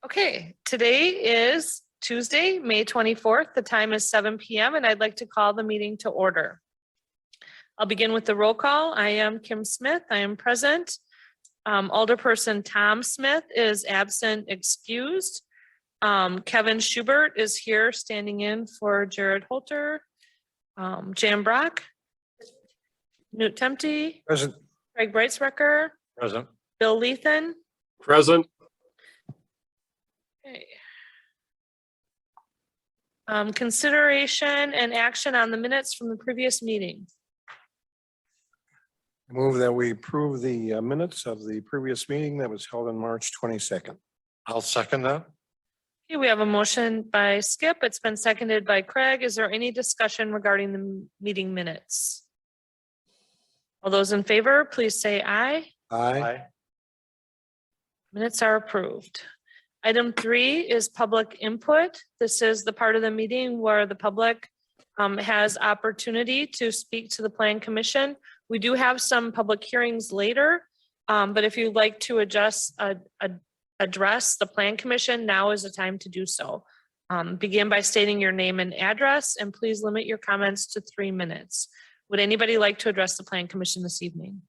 Okay, today is Tuesday, May 24th. The time is 7 p.m. and I'd like to call the meeting to order. I'll begin with the roll call. I am Kim Smith. I am present. Alderperson Tom Smith is absent, excused. Kevin Schubert is here standing in for Jared Holter. Jan Brock. Newt Temte. Present. Craig Breitsrecker. Present. Bill Lethan. Present. Okay. Consideration and action on the minutes from the previous meeting. Move that we approve the minutes of the previous meeting that was held on March 22nd. I'll second that. Okay, we have a motion by Skip. It's been seconded by Craig. Is there any discussion regarding the meeting minutes? All those in favor, please say aye. Aye. Minutes are approved. Item 3 is public input. This is the part of the meeting where the public has opportunity to speak to the Plan Commission. We do have some public hearings later, but if you'd like to address the Plan Commission, now is the time to do so. Begin by stating your name and address, and please limit your comments to 3 minutes. Would anybody like to address the Plan Commission this evening?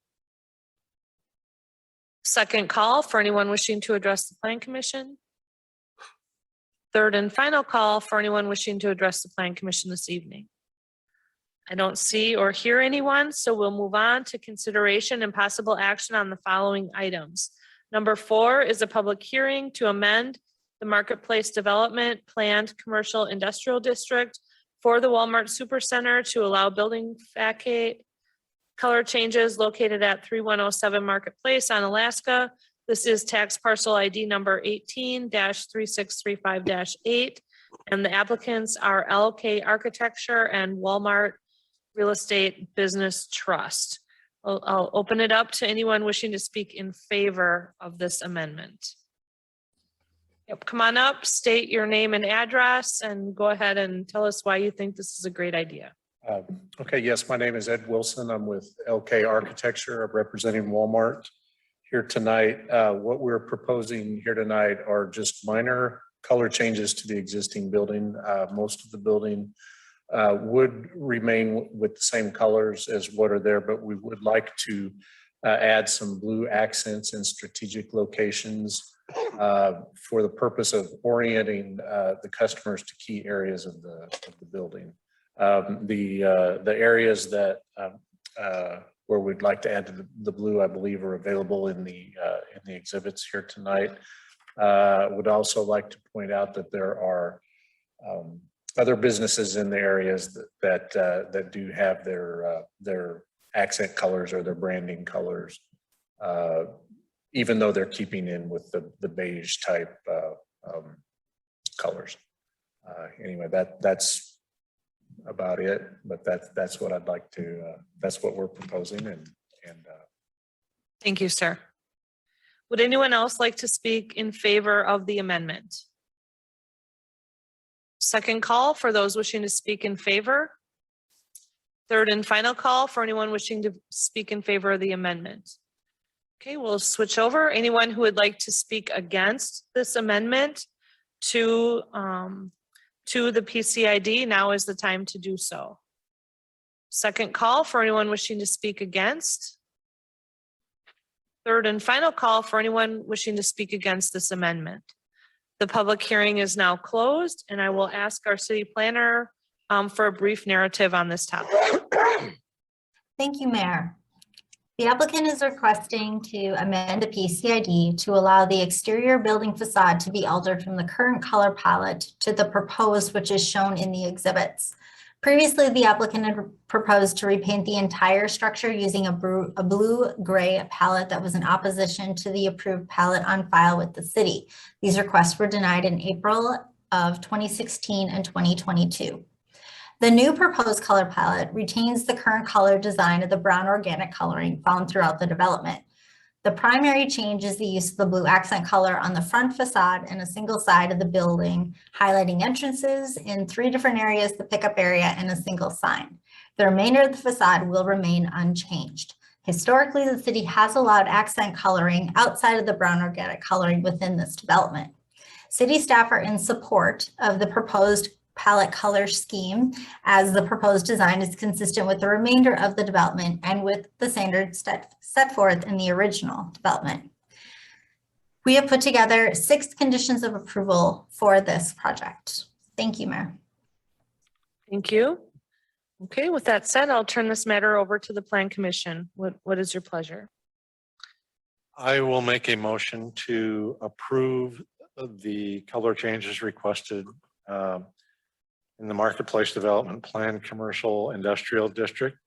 Second call for anyone wishing to address the Plan Commission. Third and final call for anyone wishing to address the Plan Commission this evening. I don't see or hear anyone, so we'll move on to consideration and possible action on the following items. Number 4 is a public hearing to amend the Marketplace Development Planned Commercial Industrial District for the Walmart Supercenter to allow building facade color changes located at 3107 Marketplace on Alaska. This is tax parcel ID number 18-3635-8, and the applicants are LK Architecture and Walmart Real Estate Business Trust. I'll open it up to anyone wishing to speak in favor of this amendment. Yep, come on up, state your name and address, and go ahead and tell us why you think this is a great idea. Okay, yes, my name is Ed Wilson. I'm with LK Architecture. I'm representing Walmart here tonight. What we're proposing here tonight are just minor color changes to the existing building. Most of the building would remain with the same colors as what are there, but we would like to add some blue accents in strategic locations for the purpose of orienting the customers to key areas of the building. The areas that where we'd like to add the blue, I believe, are available in the exhibits here tonight. Would also like to point out that there are other businesses in the areas that do have their accent colors or their branding colors, even though they're keeping in with the beige type colors. Anyway, that's about it, but that's what I'd like to, that's what we're proposing and Thank you, sir. Would anyone else like to speak in favor of the amendment? Second call for those wishing to speak in favor. Third and final call for anyone wishing to speak in favor of the amendment. Okay, we'll switch over. Anyone who would like to speak against this amendment to the PCID, now is the time to do so. Second call for anyone wishing to speak against. Third and final call for anyone wishing to speak against this amendment. The public hearing is now closed, and I will ask our city planner for a brief narrative on this topic. Thank you, Mayor. The applicant is requesting to amend the PCID to allow the exterior building facade to be altered from the current color palette to the proposed, which is shown in the exhibits. Previously, the applicant had proposed to repaint the entire structure using a blue-gray palette that was in opposition to the approved palette on file with the city. These requests were denied in April of 2016 and 2022. The new proposed color palette retains the current color design of the brown organic coloring found throughout the development. The primary change is the use of the blue accent color on the front facade and a single side of the building, highlighting entrances in 3 different areas, the pickup area, and a single sign. The remainder of the facade will remain unchanged. Historically, the city has allowed accent coloring outside of the brown organic coloring within this development. City staff are in support of the proposed palette color scheme as the proposed design is consistent with the remainder of the development and with the standards set forth in the original development. We have put together 6 conditions of approval for this project. Thank you, Mayor. Thank you. Okay, with that said, I'll turn this matter over to the Plan Commission. What is your pleasure? I will make a motion to approve the color changes requested in the Marketplace Development Plan Commercial Industrial District,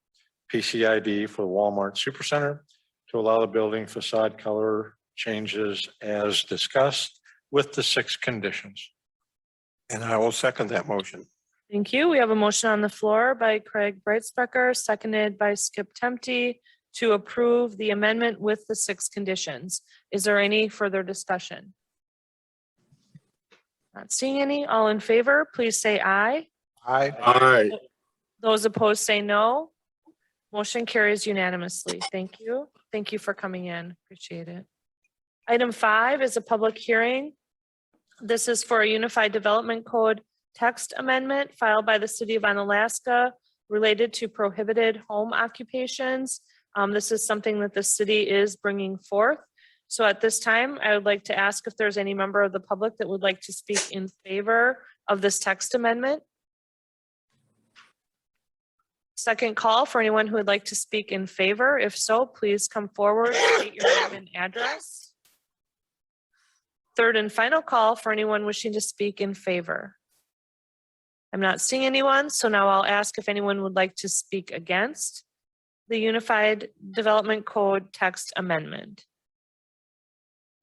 PCID for Walmart Supercenter, to allow the building facade color changes as discussed with the 6 conditions. And I will second that motion. Thank you. We have a motion on the floor by Craig Breitsprecher, seconded by Skip Temte to approve the amendment with the 6 conditions. Is there any further discussion? Not seeing any. All in favor, please say aye. Aye. Those opposed say no. Motion carries unanimously. Thank you. Thank you for coming in. Appreciate it. Item 5 is a public hearing. This is for a Unified Development Code text amendment filed by the City of Onalaska related to prohibited home occupations. This is something that the city is bringing forth. So at this time, I would like to ask if there's any member of the public that would like to speak in favor of this text amendment. Second call for anyone who would like to speak in favor. If so, please come forward, state your name and address. Third and final call for anyone wishing to speak in favor. I'm not seeing anyone, so now I'll ask if anyone would like to speak against the Unified Development Code text amendment.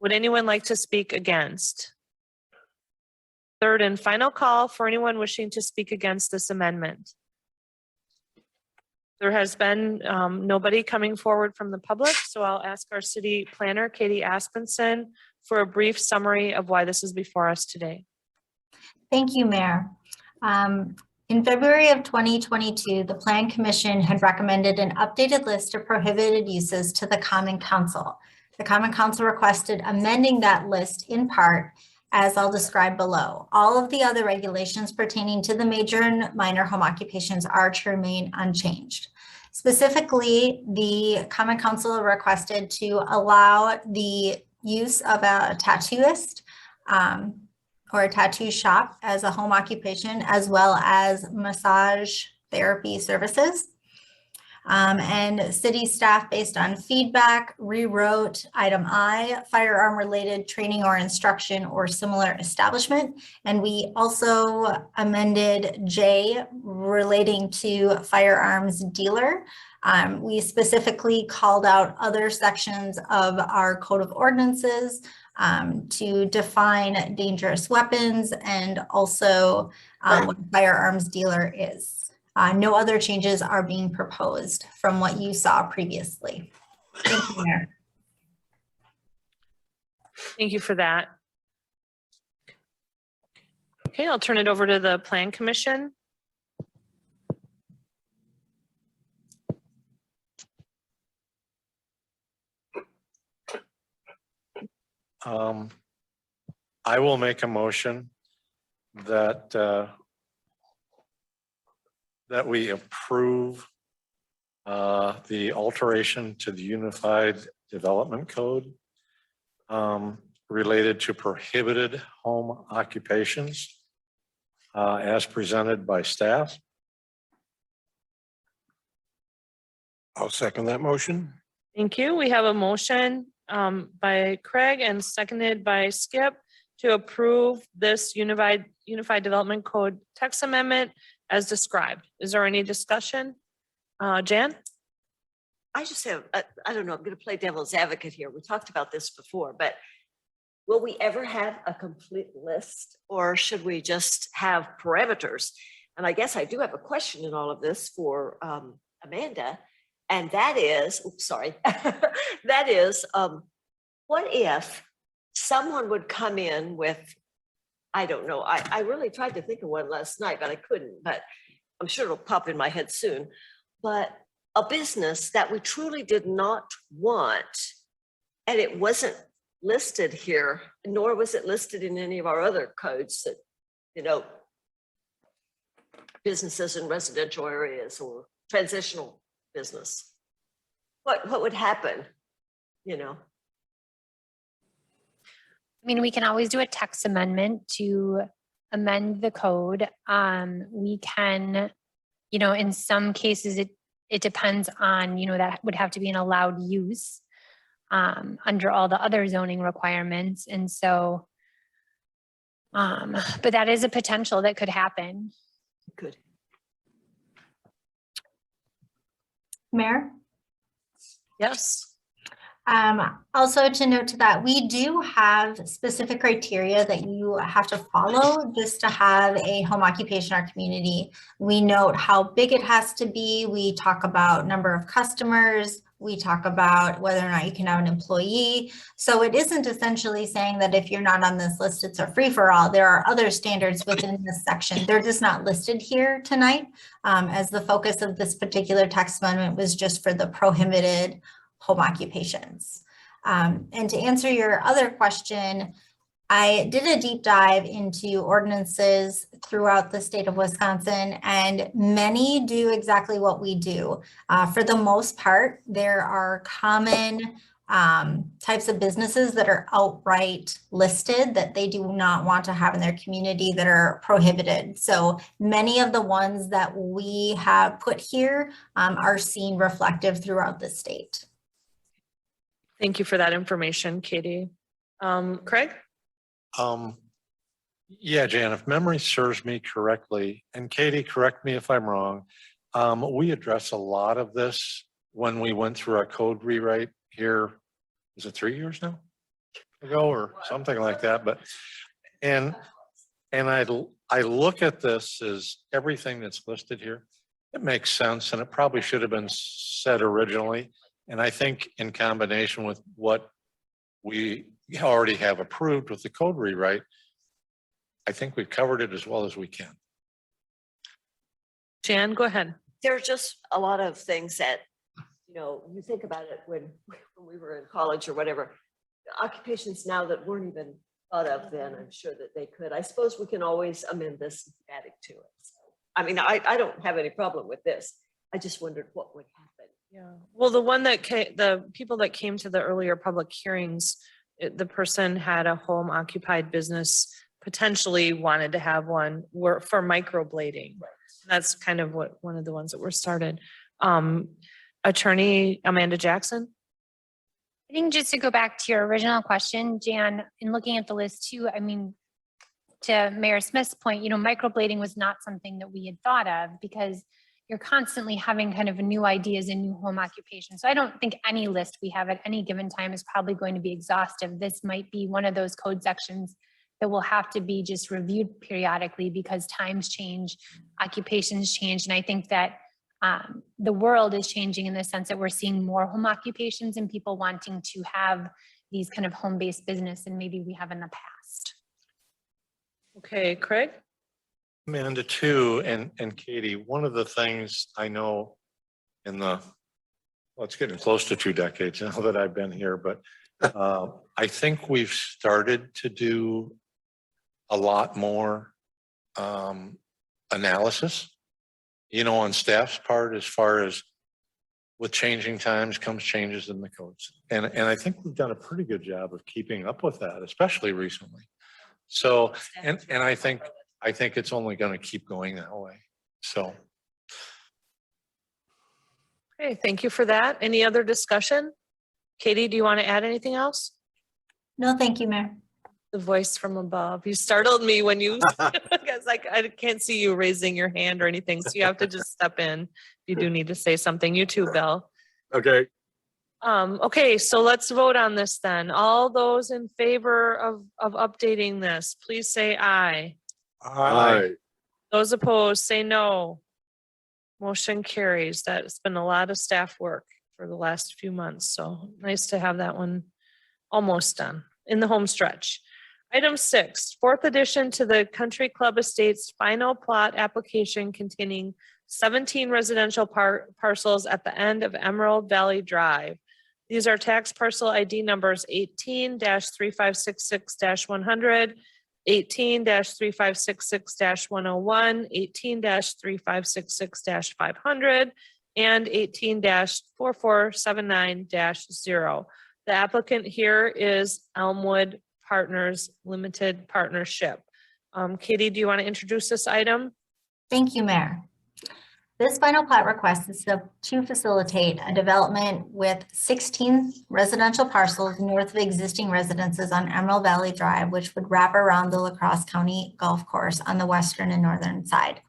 Would anyone like to speak against? Third and final call for anyone wishing to speak against this amendment. There has been nobody coming forward from the public, so I'll ask our city planner, Katie Aspenson, for a brief summary of why this is before us today. Thank you, Mayor. In February of 2022, the Plan Commission had recommended an updated list of prohibited uses to the Common Council. The Common Council requested amending that list in part, as I'll describe below. All of the other regulations pertaining to the major and minor home occupations are to remain unchanged. Specifically, the Common Council requested to allow the use of a tattooist or a tattoo shop as a home occupation, as well as massage therapy services. And city staff, based on feedback, rewrote item I, firearm related training or instruction or similar establishment. And we also amended J relating to firearms dealer. We specifically called out other sections of our code of ordinances to define dangerous weapons and also what a firearms dealer is. No other changes are being proposed from what you saw previously. Thank you, Mayor. Thank you for that. Okay, I'll turn it over to the Plan Commission. I will make a motion that that we approve the alteration to the Unified Development Code related to prohibited home occupations as presented by staff. I'll second that motion. Thank you. We have a motion by Craig and seconded by Skip to approve this Unified Development Code text amendment as described. Is there any discussion? Jan? I just have, I don't know, I'm going to play devil's advocate here. We talked about this before, but will we ever have a complete list or should we just have parameters? And I guess I do have a question in all of this for Amanda. And that is, oops, sorry, that is, what if someone would come in with, I don't know, I really tried to think of one last night, but I couldn't, but I'm sure it'll pop in my head soon. But a business that we truly did not want, and it wasn't listed here, nor was it listed in any of our other codes that, you know, businesses in residential areas or transitional business. What would happen, you know? I mean, we can always do a text amendment to amend the code. We can, you know, in some cases, it depends on, you know, that would have to be an allowed use under all the other zoning requirements. And so, but that is a potential that could happen. Good. Mayor? Yes. Also to note to that, we do have specific criteria that you have to follow just to have a home occupation in our community. We note how big it has to be. We talk about number of customers. We talk about whether or not you can have an employee. So it isn't essentially saying that if you're not on this list, it's a free for all. There are other standards within this section. They're just not listed here tonight, as the focus of this particular text amendment was just for the prohibited home occupations. And to answer your other question, I did a deep dive into ordinances throughout the state of Wisconsin, and many do exactly what we do. For the most part, there are common types of businesses that are outright listed that they do not want to have in their community that are prohibited. So many of the ones that we have put here are seen reflective throughout the state. Thank you for that information, Katie. Craig? Yeah, Jan, if memory serves me correctly, and Katie, correct me if I'm wrong, we addressed a lot of this when we went through our code rewrite here. Is it 3 years now ago or something like that? But, and I look at this as everything that's listed here. It makes sense, and it probably should have been said originally. And I think in combination with what we already have approved with the code rewrite, I think we've covered it as well as we can. Jan, go ahead. There are just a lot of things that, you know, you think about it when we were in college or whatever, occupations now that weren't even thought of then, I'm sure that they could. I suppose we can always amend this and add it to it. So, I mean, I don't have any problem with this. I just wondered what would happen. Yeah, well, the people that came to the earlier public hearings, the person had a home occupied business, potentially wanted to have one for microblading. Right. That's kind of what, one of the ones that were started. Attorney Amanda Jackson? I think just to go back to your original question, Jan, in looking at the list too, I mean, to Mayor Smith's point, you know, microblading was not something that we had thought of because you're constantly having kind of new ideas and new home occupations. So I don't think any list we have at any given time is probably going to be exhaustive. This might be one of those code sections that will have to be just reviewed periodically because times change, occupations change. And I think that the world is changing in the sense that we're seeing more home occupations and people wanting to have these kind of home-based business than maybe we have in the past. Okay, Craig? Amanda too, and Katie, one of the things I know in the, well, it's getting close to 2 decades now that I've been here, but I think we've started to do a lot more analysis, you know, on staff's part, as far as with changing times comes changes in the codes. And I think we've done a pretty good job of keeping up with that, especially recently. So, and I think it's only going to keep going that way. So. Okay, thank you for that. Any other discussion? Katie, do you want to add anything else? No, thank you, Mayor. The voice from above. You startled me when you, because like I can't see you raising your hand or anything. So you have to just step in if you do need to say something. You too, Bill. Okay. Okay, so let's vote on this then. All those in favor of updating this, please say aye. Aye. Those opposed, say no. Motion carries. That's been a lot of staff work for the last few months. So nice to have that one almost done in the home stretch. Item 6, 4th addition to the Country Club Estates final plot application containing 17 residential parcels at the end of Emerald Valley Drive. These are tax parcel ID numbers 18-3566-100, 18-3566-101, 18-3566-500, and 18-4479-0. The applicant here is Elmwood Partners Limited Partnership. Katie, do you want to introduce this item? Thank you, Mayor. This final plat request is to facilitate a development with 16 residential parcels north of existing residences on Emerald Valley Drive, which would wrap around the La Crosse County Golf Course on the western and northern side.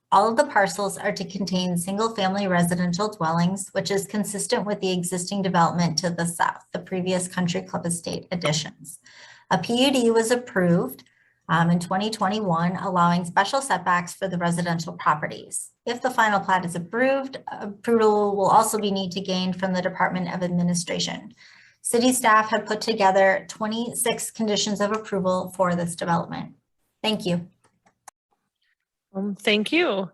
All of the parcels are to contain single-family residential dwellings, which is consistent with the existing development to the south, the previous Country Club Estate additions. A PUD was approved in 2021, allowing special setbacks for the residential properties. If the final plat is approved, approval will also be need to gain from the Department of Administration. City staff have put together 26 conditions of approval for this development. Thank you. Thank you.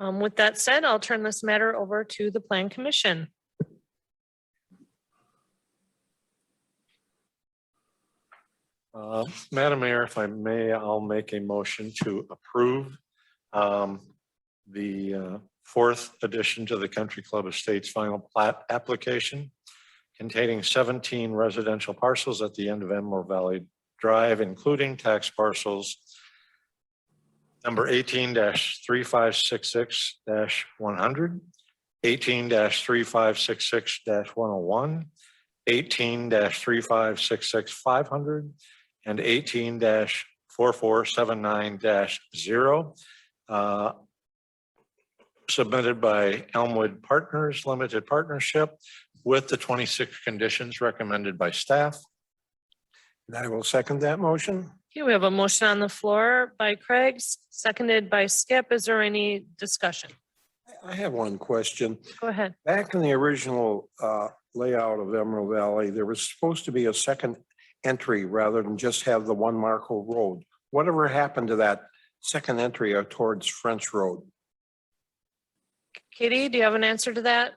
With that said, I'll turn this matter over to the Plan Commission. Madam Mayor, if I may, I'll make a motion to approve the fourth addition to the Country Club Estates final plat application containing 17 residential parcels at the end of Emerald Valley Drive, including tax parcels number 18-3566-100, 18-3566-101, 18-3566-500, and 18-4479-0, submitted by Elmwood Partners Limited Partnership with the 26 conditions recommended by staff. And I will second that motion. Okay, we have a motion on the floor by Craig, seconded by Skip. Is there any discussion? I have one question. Go ahead. Back in the original layout of Emerald Valley, there was supposed to be a second entry rather than just have the one Marco Road. Whatever happened to that second entry towards French Road? Katie, do you have an answer to that?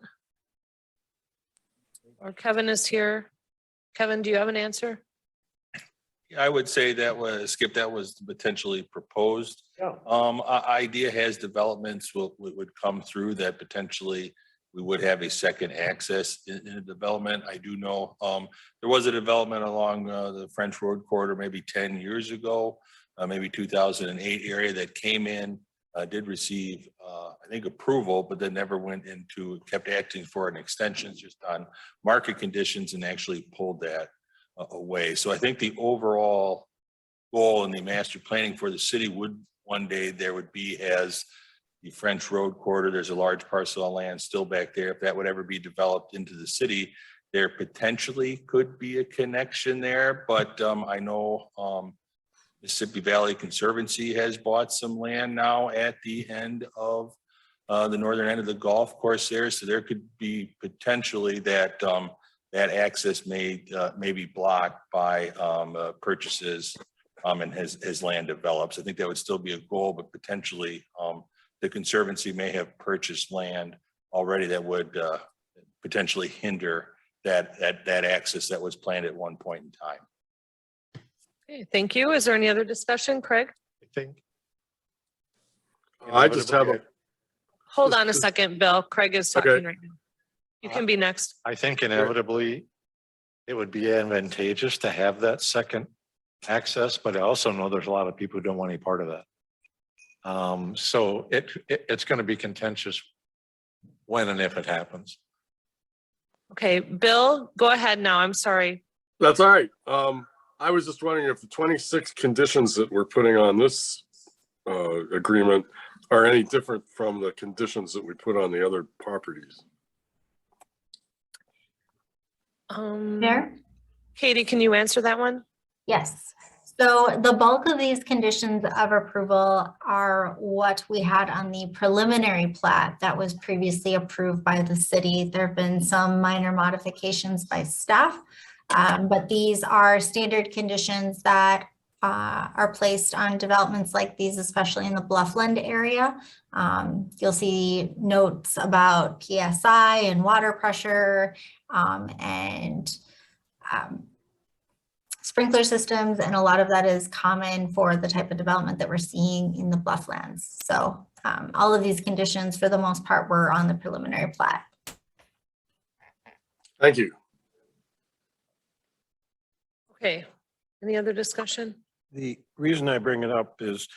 Or Kevin is here. Kevin, do you have an answer? I would say that was, Skip, that was potentially proposed. Yeah. Idea has developments would come through that potentially we would have a second access in the development. I do know there was a development along the French Road corridor maybe 10 years ago, maybe 2008 area that came in, did receive, I think, approval, but then never went into, kept acting for an extension just on market conditions and actually pulled that away. So I think the overall goal in the master planning for the city would one day there would be as the French Road corridor. There's a large parcel of land still back there. If that would ever be developed into the city, there potentially could be a connection there. But I know Mississippi Valley Conservancy has bought some land now at the end of the northern end of the golf course there. So there could be potentially that that access may be blocked by purchases and as land develops. I think that would still be a goal, but potentially the Conservancy may have purchased land already that would potentially hinder that access that was planned at one point in time. Okay, thank you. Is there any other discussion, Craig? I think. I just have a, Hold on a second, Bill. Craig is Okay. talking right now. You can be next. I think inevitably it would be advantageous to have that second access, but I also know there's a lot of people who don't want any part of that. So it's going to be contentious when and if it happens. Okay, Bill, go ahead now. I'm sorry. that's all right. I was just wondering if the 26 conditions that we're putting on this agreement are any different from the conditions that we put on the other properties. Mayor? Katie, can you answer that one? Yes. So the bulk of these conditions of approval are what we had on the preliminary plat that was previously approved by the city. There have been some minor modifications by staff, but these are standard conditions that are placed on developments like these, especially in the Bluffland area. You'll see notes about PSI and water pressure and sprinkler systems, and a lot of that is common for the type of development that we're seeing in the Blufflands. So all of these conditions, for the most part, were on the preliminary plat. Thank you. Okay, any other discussion? The reason I bring it up is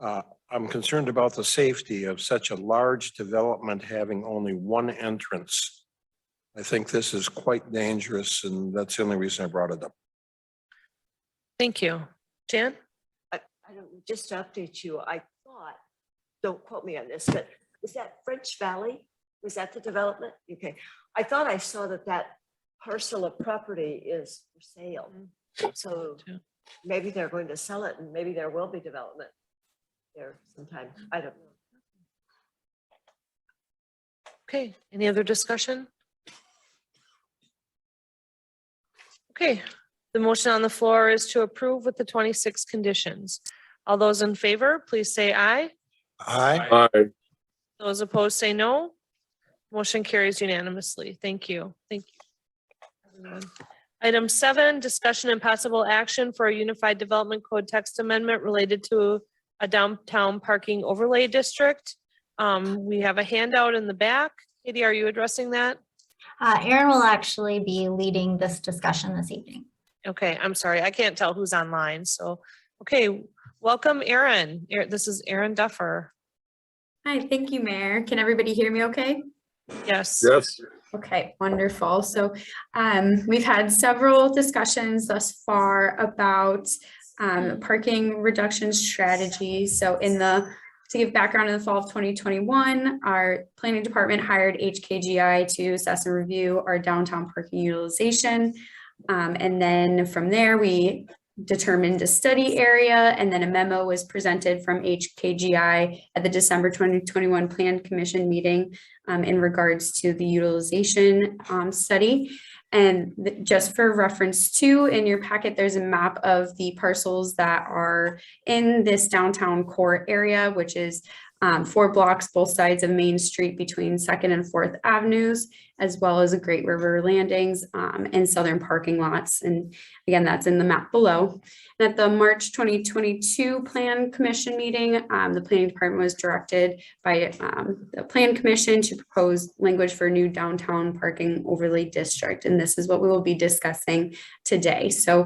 I'm concerned about the safety of such a large development having only one entrance. I think this is quite dangerous, and that's the only reason I brought it up. Thank you. Jan? I don't, just to update you, I thought, don't quote me on this, but is that French Valley? Was that the development? Okay. I thought I saw that parcel of property is for sale. So maybe they're going to sell it and maybe there will be development there sometime. I don't know. Okay, any other discussion? Okay, the motion on the floor is to approve with the 26 conditions. All those in favor, please say aye. Aye. Aye. Those opposed say no. Motion carries unanimously. Thank you. Thank you, everyone. Item 7, discussion and possible action for a unified development code text amendment related to a downtown parking overlay district. We have a handout in the back. Katie, are you addressing that? Aaron will actually be leading this discussion this evening. Okay, I'm sorry. I can't tell who's online. So, okay, welcome, Aaron. This is Aaron Duffer. Hi, thank you, Mayor. Can everybody hear me okay? Yes. Yes. Okay, wonderful. So we've had several discussions thus far about parking reduction strategies. So to give background, in the fall of 2021, our planning department hired HKGI to assess and review our downtown parking utilization. And then from there, we determined a study area, and then a memo was presented from HKGI at the December 2021 Plan Commission meeting in regards to the utilization study. And just for reference too, in your packet, there's a map of the parcels that are in this downtown core area, which is 4 blocks, both sides of Main Street between 2nd and 4th Avenues, as well as the Great River Landings and southern parking lots. And again, that's in the map below. And at the March 2022 Plan Commission meeting, the Planning Department was directed by the Plan Commission to propose language for a new downtown parking overlay district. And this is what we will be discussing today. So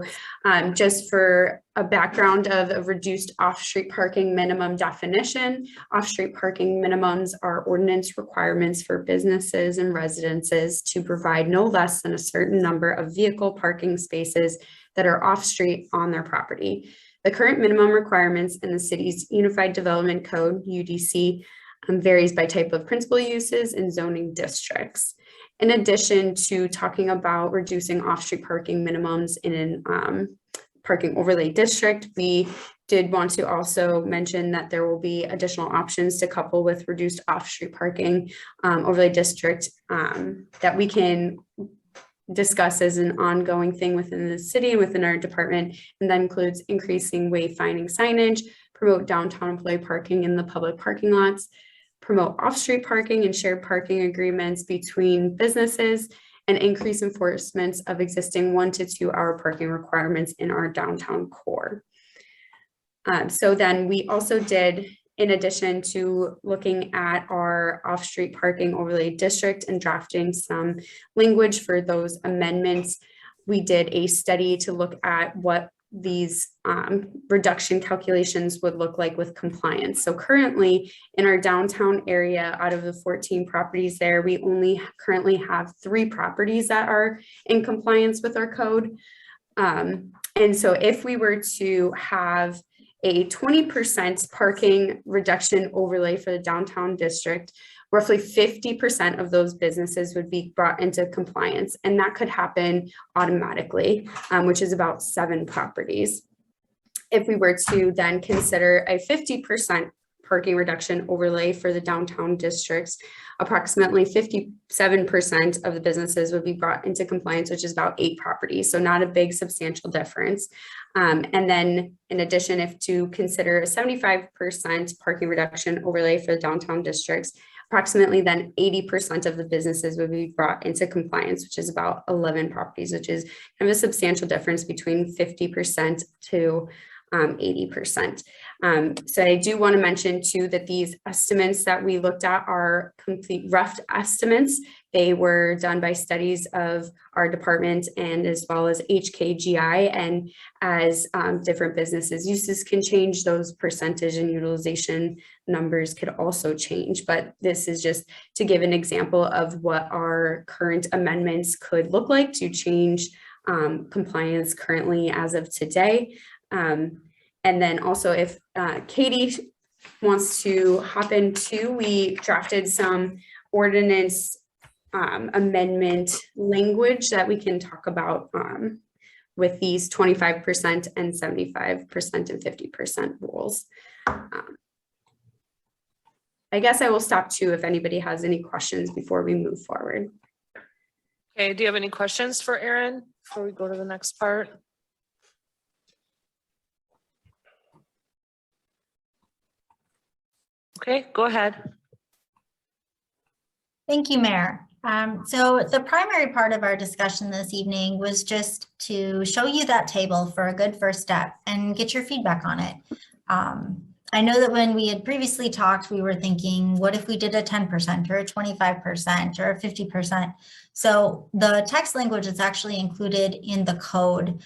just for a background of a reduced off-street parking minimum definition, off-street parking minimums are ordinance requirements for businesses and residences to provide no less than a certain number of vehicle parking spaces that are off-street on their property. The current minimum requirements in the city's Unified Development Code, UDC, varies by type of principal uses and zoning districts. In addition to talking about reducing off-street parking minimums in an parking overlay district, we did want to also mention that there will be additional options to couple with reduced off-street parking overlay district that we can discuss as an ongoing thing within the city and within our department. And that includes increasing wayfinding signage, promote downtown employee parking in the public parking lots, promote off-street parking and shared parking agreements between businesses, and increase enforcements of existing 1 to 2 hour parking requirements in our downtown core. So then we also did, in addition to looking at our off-street parking overlay district and drafting some language for those amendments, we did a study to look at what these reduction calculations would look like with compliance. So currently in our downtown area, out of the 14 properties there, we only currently have 3 properties that are in compliance with our code. And so if we were to have a 20% parking reduction overlay for the downtown district, roughly 50% of those businesses would be brought into compliance, and that could happen automatically, which is about 7 properties. If we were to then consider a 50% parking reduction overlay for the downtown districts, approximately 57% of the businesses would be brought into compliance, which is about 8 properties. So not a big substantial difference. And then in addition, if to consider a 75% parking reduction overlay for the downtown districts, approximately then 80% of the businesses would be brought into compliance, which is about 11 properties, which is kind of a substantial difference between 50% to 80%. So I do want to mention too that these estimates that we looked at are complete rough estimates. They were done by studies of our department and as well as HKGI, and as different businesses uses can change, those percentage and utilization numbers could also change. But this is just to give an example of what our current amendments could look like to change compliance currently as of today. And then also if Katie wants to hop in too, we drafted some ordinance amendment language that we can talk about with these 25% and 75% and 50% rules. I guess I will stop too if anybody has any questions before we move forward. Okay, do you have any questions for Erin before we go to the next part? Okay, go ahead. Thank you, Mayor. So the primary part of our discussion this evening was just to show you that table for a good first step and get your feedback on it. I know that when we had previously talked, we were thinking, what if we did a 10% or a 25% or a 50%? So the text language that's actually included in the code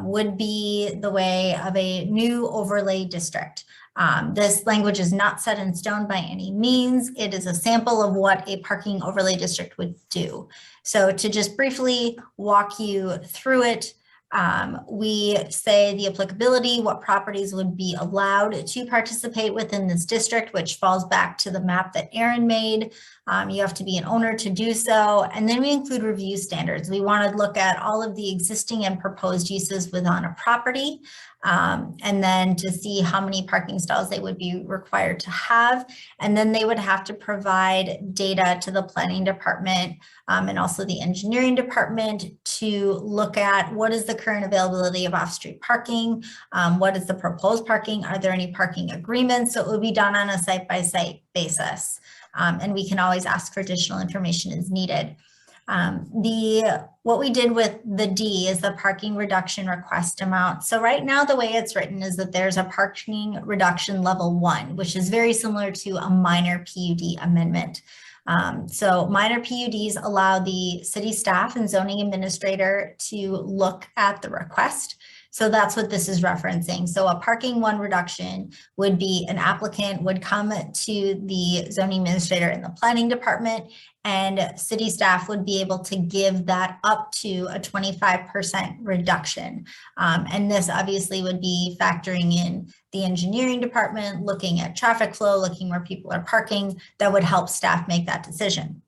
would be the way of a new overlay district. This language is not set in stone by any means. It is a sample of what a parking overlay district would do. So to just briefly walk you through it, we say the applicability, what properties would be allowed to participate within this district, which falls back to the map that Erin made. You have to be an owner to do so. And then we include review standards. We want to look at all of the existing and proposed uses within a property, and then to see how many parking stalls they would be required to have. And then they would have to provide data to the planning department and also the engineering department to look at what is the current availability of off-street parking, what is the proposed parking, are there any parking agreements? So it would be done on a site-by-site basis. And we can always ask for additional information as needed. What we did with the D is the parking reduction request amount. So right now, the way it's written is that there's a parking reduction level 1, which is very similar to a minor PUD amendment. So minor PUDs allow the city staff and zoning administrator to look at the request. So that's what this is referencing. So a parking 1 reduction would be an applicant would come to the zoning administrator in the planning department, and city staff would be able to give that up to a 25% reduction. And this obviously would be factoring in the engineering department, looking at traffic flow, looking where people are parking, that would help staff make that decision.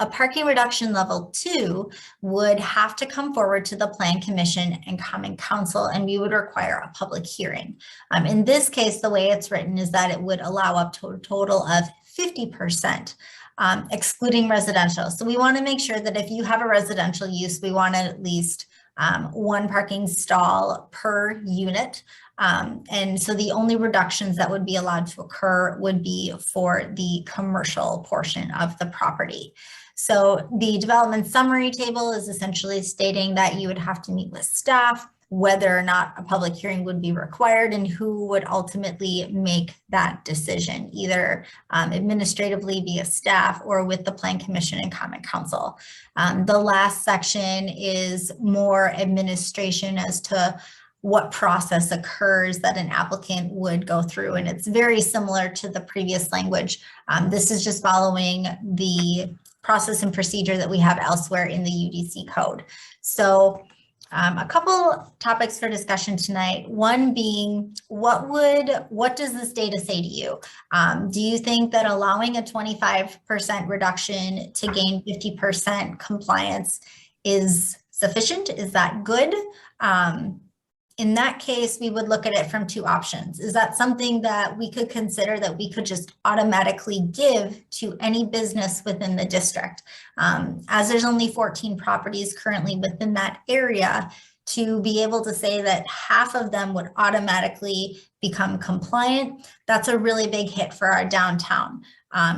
A parking reduction level 2 would have to come forward to the Plan Commission and Common Council, and we would require a public hearing. In this case, the way it's written is that it would allow up to a total of 50%, excluding residential. So we want to make sure that if you have a residential use, we want at least 1 parking stall per unit. And so the only reductions that would be allowed to occur would be for the commercial portion of the property. So the development summary table is essentially stating that you would have to meet with staff, whether or not a public hearing would be required, and who would ultimately make that decision, either administratively via staff or with the Plan Commission and Common Council. The last section is more administration as to what process occurs that an applicant would go through. And it's very similar to the previous language. This is just following the process and procedure that we have elsewhere in the UDC code. So a couple topics for discussion tonight. One being, what does this data say to you? Do you think that allowing a 25% reduction to gain 50% compliance is sufficient? Is that good? in that case, we would look at it from two options. Is that something that we could consider that we could just automatically give to any business within the district? As there's only 14 properties currently within that area, to be able to say that half of them would automatically become compliant, that's a really big hit for our downtown.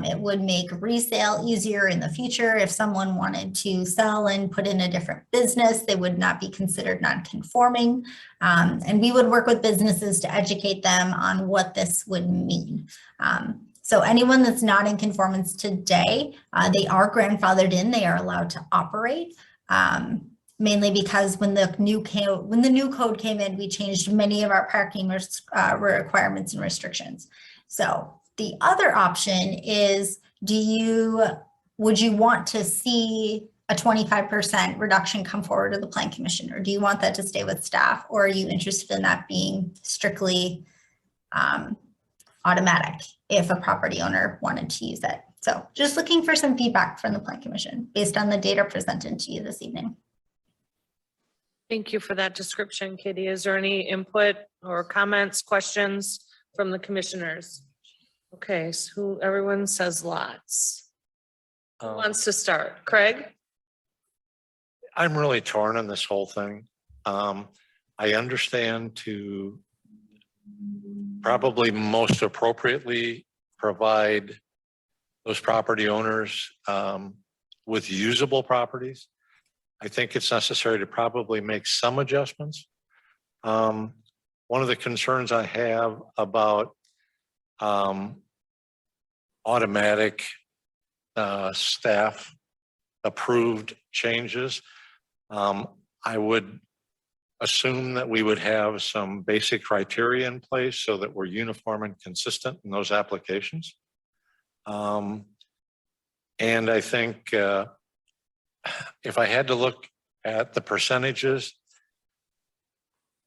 It would make resale easier in the future. If someone wanted to sell and put in a different business, they would not be considered non-conforming. And we would work with businesses to educate them on what this would mean. So anyone that's not in conformance today, they are grandfathered in, they are allowed to operate. Mainly because when the new code came in, we changed many of our parking requirements and restrictions. So the other option is, would you want to see a 25% reduction come forward to the Plan Commission, or do you want that to stay with staff, or are you interested in that being strictly automatic if a property owner wanted to use it? So just looking for some feedback from the Plan Commission based on the data presented to you this evening. Thank you for that description, Katie. Is there any input or comments, questions from the commissioners? Okay, so everyone says lots. Who wants to start? Craig? I'm really torn on this whole thing. I understand to probably most appropriately provide those property owners with usable properties. I think it's necessary to probably make some adjustments. One of the concerns I have about automatic staff approved changes, I would assume that we would have some basic criteria in place so that we're uniform and consistent in those applications. And I think if I had to look at the percentages,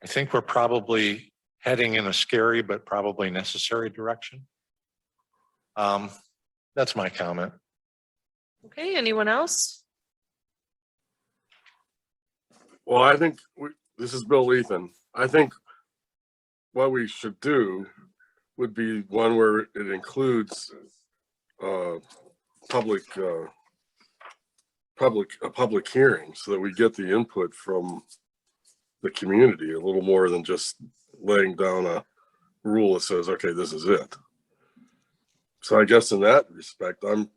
I think we're probably heading in a scary but probably necessary direction. That's my comment. Okay, anyone else? Well, I think this is Bill Lethan. I think what we should do would be one where it includes a public hearing so that we get the input from the community a little more than just laying down a rule that says, okay, this is it. So I guess in that respect, I'm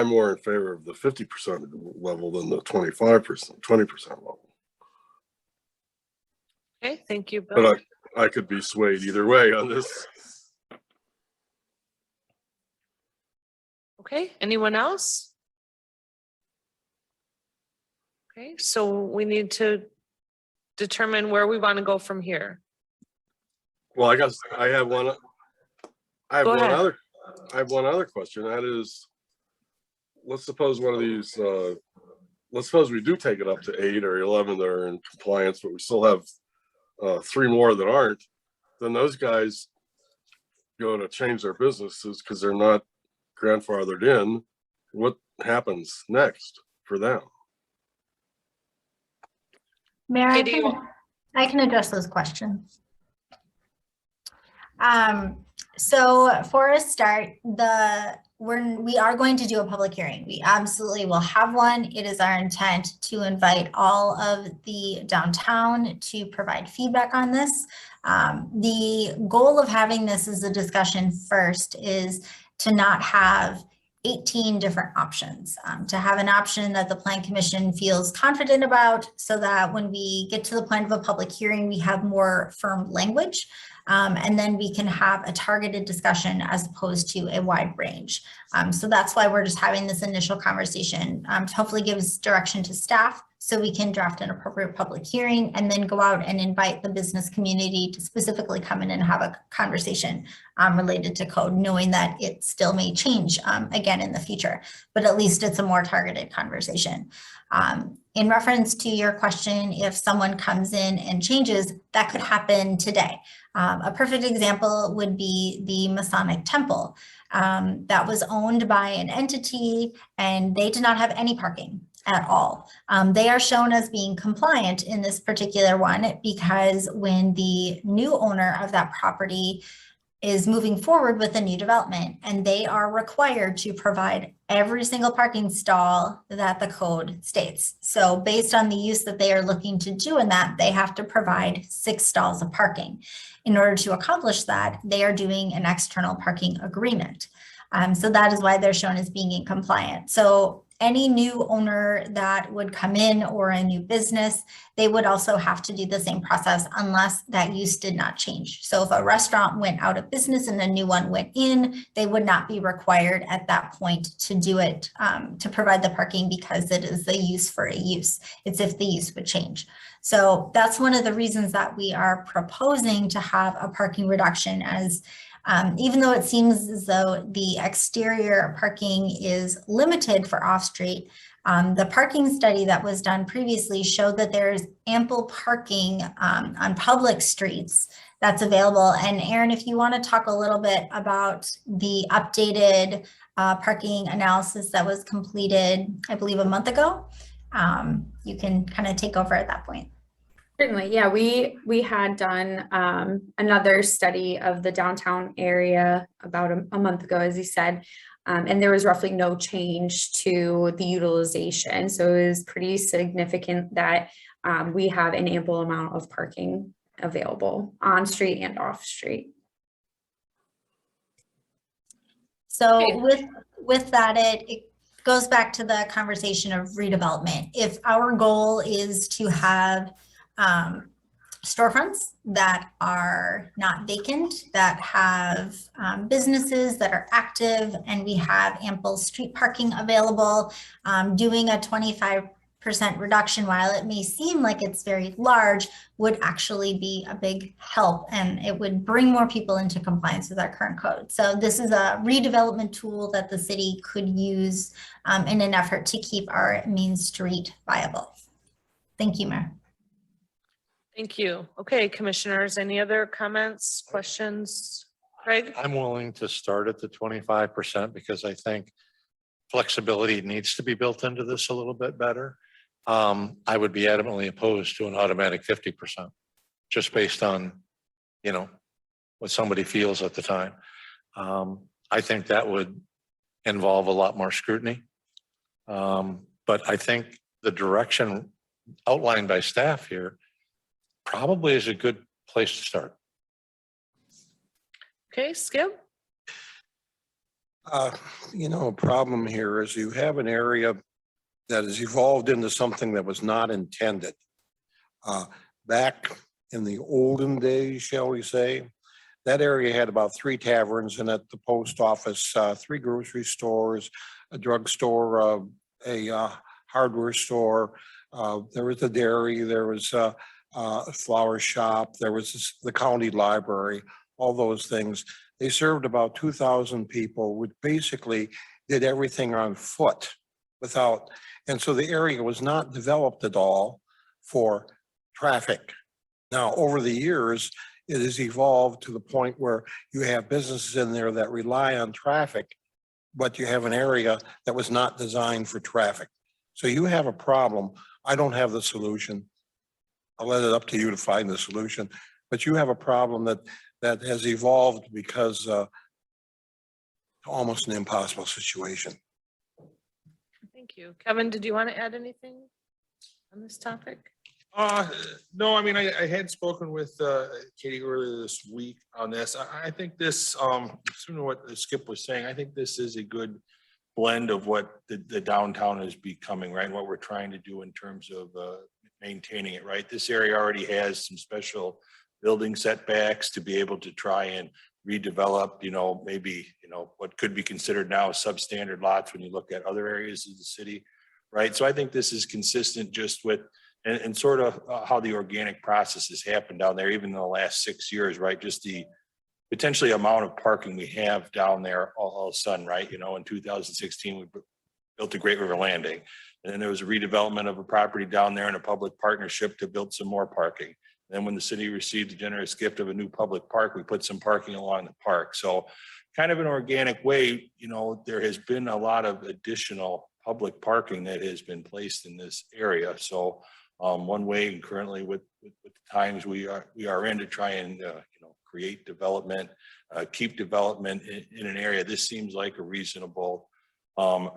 more in favor of the 50% level than the 20% level. Okay, thank you, Bill. But I could be swayed either way on this. Okay, anyone else? Okay, so we need to determine where we want to go from here. Well, I guess I have one. Go ahead. I have one other question. That is, let's suppose one of these. Let's suppose we do take it up to 8 or 11 that are in compliance, but we still have 3 more that aren't. Then those guys go to change their businesses because they're not grandfathered in. What happens next for them? Mayor, Katie, I can address those questions. So for a start, we are going to do a public hearing. We absolutely will have one. It is our intent to invite all of the downtown to provide feedback on this. The goal of having this as a discussion first is to not have 18 different options, to have an option that the Plan Commission feels confident about so that when we get to the point of a public hearing, we have more firm language. And then we can have a targeted discussion as opposed to a wide range. So that's why we're just having this initial conversation, hopefully gives direction to staff so we can draft an appropriate public hearing and then go out and invite the business community to specifically come in and have a conversation related to code, knowing that it still may change again in the future, but at least it's a more targeted conversation. In reference to your question, if someone comes in and changes, that could happen today. A perfect example would be the Masonic Temple that was owned by an entity and they did not have any parking. at all. They are shown as being compliant in this particular one because when the new owner of that property is moving forward with a new development, and they are required to provide every single parking stall that the code states. So based on the use that they are looking to do in that, they have to provide 6 stalls of parking. In order to accomplish that, they are doing an external parking agreement. So that is why they're shown as being in compliant. So any new owner that would come in or a new business, they would also have to do the same process unless that use did not change. So if a restaurant went out of business and a new one went in, they would not be required at that point to do it, to provide the parking because it is the use for a use. It's if the use would change. So that's one of the reasons that we are proposing to have a parking reduction, as even though it seems as though the exterior parking is limited for off-street, the parking study that was done previously showed that there's ample parking on public streets that's available. And Aaron, if you want to talk a little bit about the updated parking analysis that was completed, I believe, a month ago, you can kind of take over at that point. Certainly, yeah, we had done another study of the downtown area about a month ago, as you said, and there was roughly no change to the utilization. So it was pretty significant that we have an ample amount of parking available on street and off street. So with that, it goes back to the conversation of redevelopment. If our goal is to have storefronts that are not vacant, that have businesses that are active, and we have ample street parking available, doing a 25% reduction, while it may seem like it's very large, would actually be a big help, and it would bring more people into compliance with our current code. So this is a redevelopment tool that the city could use in an effort to keep our main street viable. Thank you, Mayor. Thank you. Okay, commissioners, any other comments, questions? Craig? I'm willing to start at the 25% because I think flexibility needs to be built into this a little bit better. I would be adamantly opposed to an automatic 50%, just based on, what somebody feels at the time. I think that would involve a lot more scrutiny. But I think the direction outlined by staff here probably is a good place to start. Okay, Skip? A problem here is you have an area that has evolved into something that was not intended. Back in the olden days, shall we say, that area had about 3 taverns in it, the post office, 3 grocery stores, a drugstore, a hardware store. There was a dairy, there was a flower shop, there was the county library, all those things. They served about 2,000 people, which basically did everything on foot and so the area was not developed at all for traffic. Now, over the years, it has evolved to the point where you have businesses in there that rely on traffic, but you have an area that was not designed for traffic. So you have a problem. I don't have the solution. I'll let it up to you to find the solution, but you have a problem that has evolved because almost an impossible situation. Thank you. Kevin, did you want to add anything on this topic? No, I mean, I had spoken with Katie earlier this week on this. I think this, similar to what Skip was saying, I think this is a good blend of what the downtown is becoming, right? And what we're trying to do in terms of maintaining it, right? This area already has some special building setbacks to be able to try and redevelop, maybe, what could be considered now substandard lots when you look at other areas of the city, right? So I think this is consistent just with, and sort of how the organic process has happened down there, even in the last 6 years, right? Just the potentially amount of parking we have down there all of a sudden, right? In 2016, we built the Great River Landing. And then there was a redevelopment of a property down there in a public partnership to build some more parking. Then when the city received the generous gift of a new public park, we put some parking along the park. So kind of an organic way, there has been a lot of additional public parking that has been placed in this area. So one way and currently with the times we are in to try and, create development, keep development in an area, this seems like a reasonable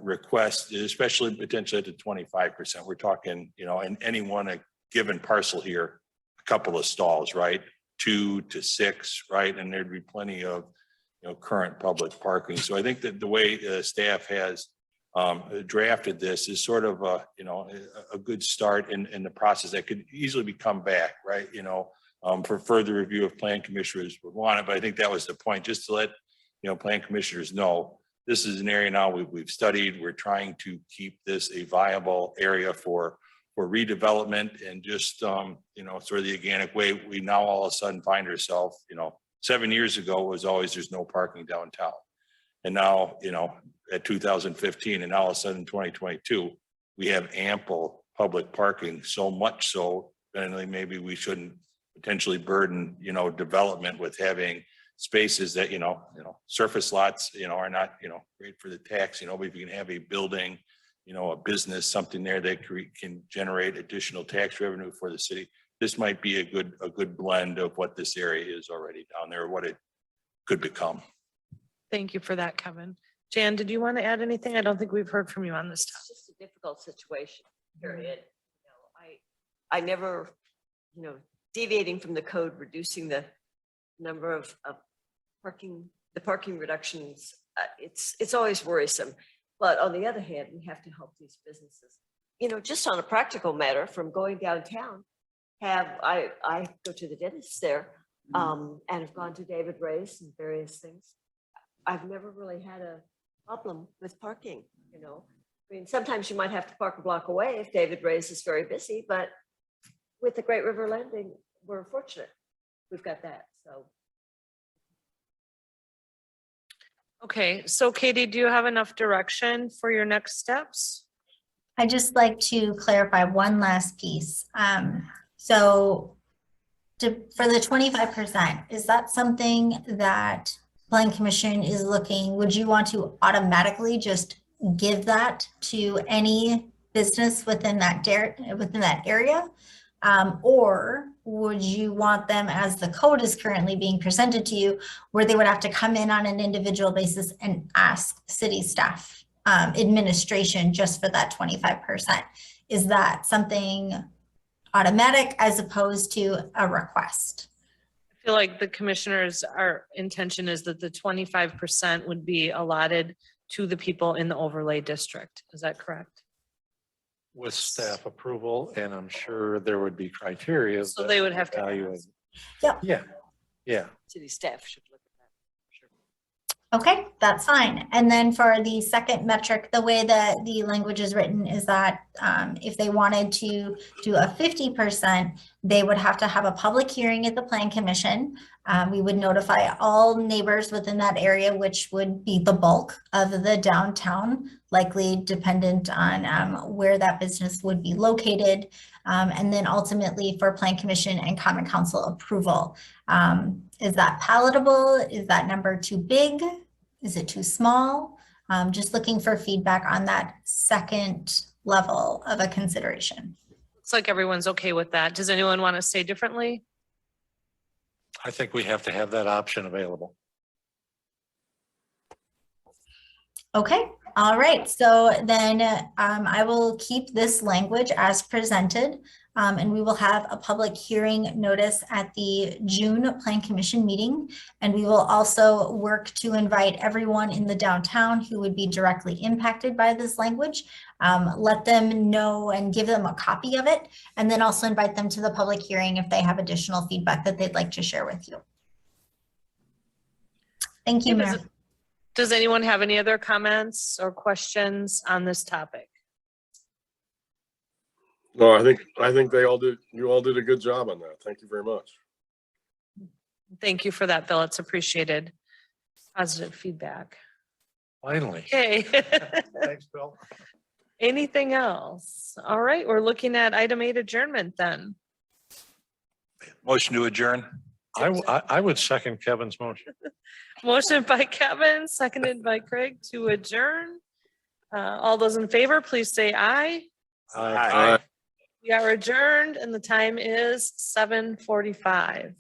request, especially potentially at the 25%. We're talking, in any one given parcel here, a couple of stalls, right? 2 to 6, right? And there'd be plenty of, current public parking. So I think that the way staff has drafted this is sort of a good start in the process that could easily become back, right? For further review if plan commissioners would want it. But I think that was the point, just to let, plan commissioners know, this is an area now we've studied. We're trying to keep this a viable area for redevelopment and just, sort of the organic way. We now all of a sudden find ourselves, 7 years ago was always there's no parking downtown. And now, at 2015 and now all of a sudden 2022, we have ample public parking, so much so, then maybe we shouldn't potentially burden, development with having spaces that, surface lots, are not, great for the tax, but if you can have a building, a business, something there that can generate additional tax revenue for the city. This might be a good blend of what this area is already down there, what it could become. Thank you for that, Kevin. Jan, did you want to add anything? I don't think we've heard from you on this topic. It's just a difficult situation, period. I never, deviating from the code, reducing the number of parking, the parking reductions, it's always worrisome. But on the other hand, we have to help these businesses. Just on a practical matter, from going downtown, I go to the dentist there, and have gone to David Ray's and various things. I've never really had a problem with parking, I mean, sometimes you might have to park a block away if David Ray's is very busy, but with the Great River Landing, we're fortunate. We've got that, so. Okay, so Katie, do you have enough direction for your next steps? I'd just like to clarify one last piece. So for the 25%, is that something that Plan Commission is looking, would you want to automatically just give that to any business within that area? Or would you want them, as the code is currently being presented to you, where they would have to come in on an individual basis and ask city staff, administration just for that 25%? Is that something automatic as opposed to a request? I feel like the commissioners, our intention is that the 25% would be allotted to the people in the overlay district. Is that correct? With staff approval, and I'm sure there would be criteria. So that they would have to evaluate. ask. Yep. Yeah. City staff should look at that. Sure. Okay, that's fine. And then for the second metric, the way that the language is written is that if they wanted to do a 50%, they would have to have a public hearing at the Plan Commission. We would notify all neighbors within that area, which would be the bulk of the downtown, likely dependent on where that business would be located. And then ultimately for Plan Commission and Common Council approval. Is that palatable? Is that number too big? Is it too small? Just looking for feedback on that second level of a consideration. Looks like everyone's okay with that. Does anyone want to say differently? I think we have to have that option available. Okay, all right. So then I will keep this language as presented, and we will have a public hearing notice at the June Plan Commission meeting. And we will also work to invite everyone in the downtown who would be directly impacted by this language. Let them know and give them a copy of it, and then also invite them to the public hearing if they have additional feedback that they'd like to share with you. Thank you, Mayor. Does anyone have any other comments or questions on this topic? No, I think you all did a good job on that. Thank you very much. Thank you for that, Bill. It's appreciated. Positive feedback. Finally. Okay. Thanks, Bill. Anything else? All right, we're looking at item 8 adjournment then. Motion to adjourn. I would second Kevin's motion. Motion by Kevin, seconded by Craig to adjourn. All those in favor, please say aye. Aye. We are adjourned and the time is 7:45.